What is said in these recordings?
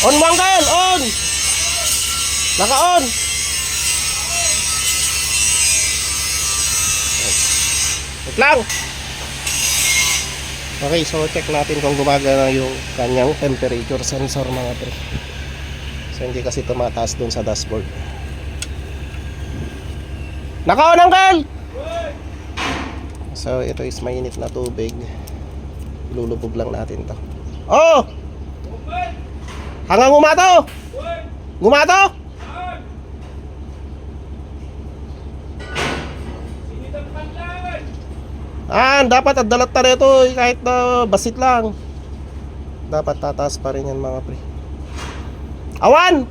On mo uncle, on. Naka-on. Wait lang. Okay, so check natin kung gumagana yung kanyang temperature sensor mga pre. So hindi kasi tumataas dun sa dashboard. Naka-on uncle. So ito is mainit na tubig. Ilulubog lang natin to. Oh! Hanggang gumato! Gumato! Dapat at dalat ta rito kahit na basit lang. Dapat tataas pa rin yan mga pre. Awan!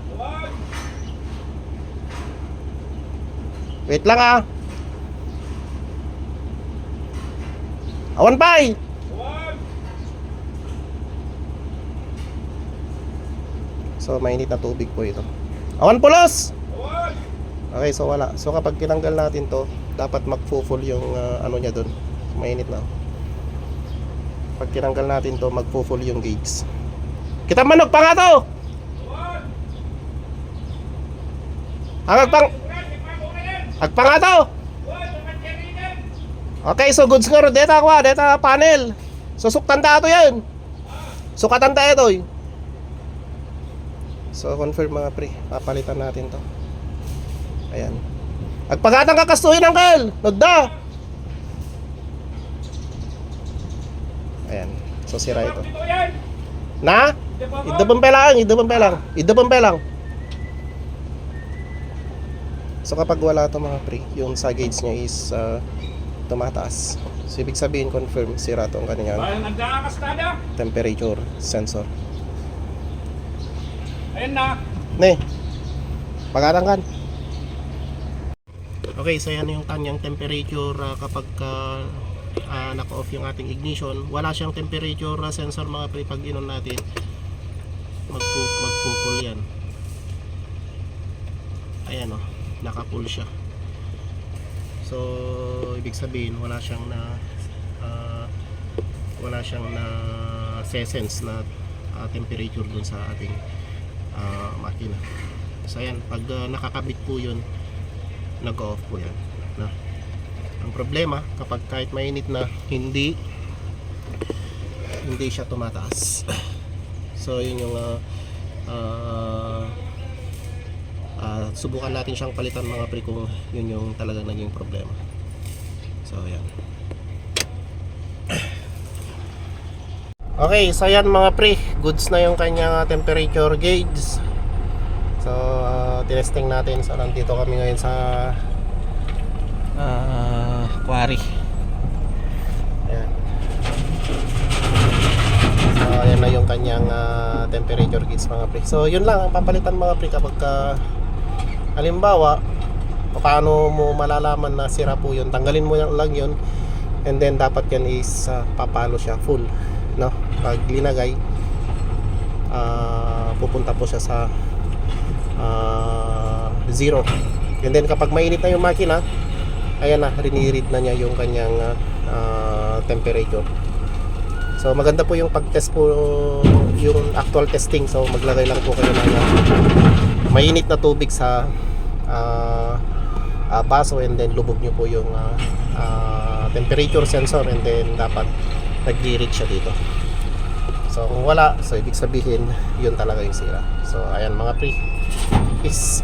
Wait lang ah. Awan pa eh. So mainit na tubig po ito. Awan pulos! Okay, so wala. So kapag tinanggal natin to, dapat mag-full yung ano niya dun. Mainit na. Pag tinanggal natin to, mag-full yung gauge. Kita manok pa nga to! Agpa nga to! Okay, so goods nga ro. Deta ko deta panel. So suktan ta to yan. Sukatan ta ito eh. So confirm mga pre, papalitan natin to. Ayan. Agpagatang kakastuhin uncle. Nagda. Ayan. So sira ito. Na? Idabampe lang. So kapag wala to mga pre, yung sa gauge niya is tumataas. So ibig sabihin confirm sira to ang kanyang temperature sensor. Ayan na. Ne. Pagatang kan. Okay, so yan yung kanyang temperature kapag naka-off yung ating ignition. Wala siyang temperature sensor mga pre. Pag inon natin, magpo-pull yan. Ayan o, naka-pull siya. So ibig sabihin wala siyang na sense na temperature dun sa ating makina. So ayan, pag nakakabit po yun, nag-off po yan na. Ang problema kapag kahit mainit na hindi siya tumataas. So yun yung subukan natin siyang palitan mga pre kung yun yung talagang naging problema. So ayan. Okay, so yan mga pre, goods na yung kanyang temperature gauge. So tinesting natin. So nandito kami ngayon sa quarry. Ayan. So ayan na yung kanyang temperature gauge mga pre. So yun lang ang papalitan mga pre kapag halimbawa paano mo malalaman na sira po yun. Tanggalin mo lang yun, and then dapat yan is papalo siya full, no? Pag linagay pupunta po siya sa 0, and then kapag mainit na yung makina, ayan na, riniread na niya yung kanyang temperature. So maganda po yung pag-test po, yung actual testing. So maglagay lang po kayo ng mainit na tubig sa baso, and then lubog nyo po yung temperature sensor, and then dapat nag-read siya dito. So kung wala, so ibig sabihin yun talaga yung sira. So ayan mga pre, peace.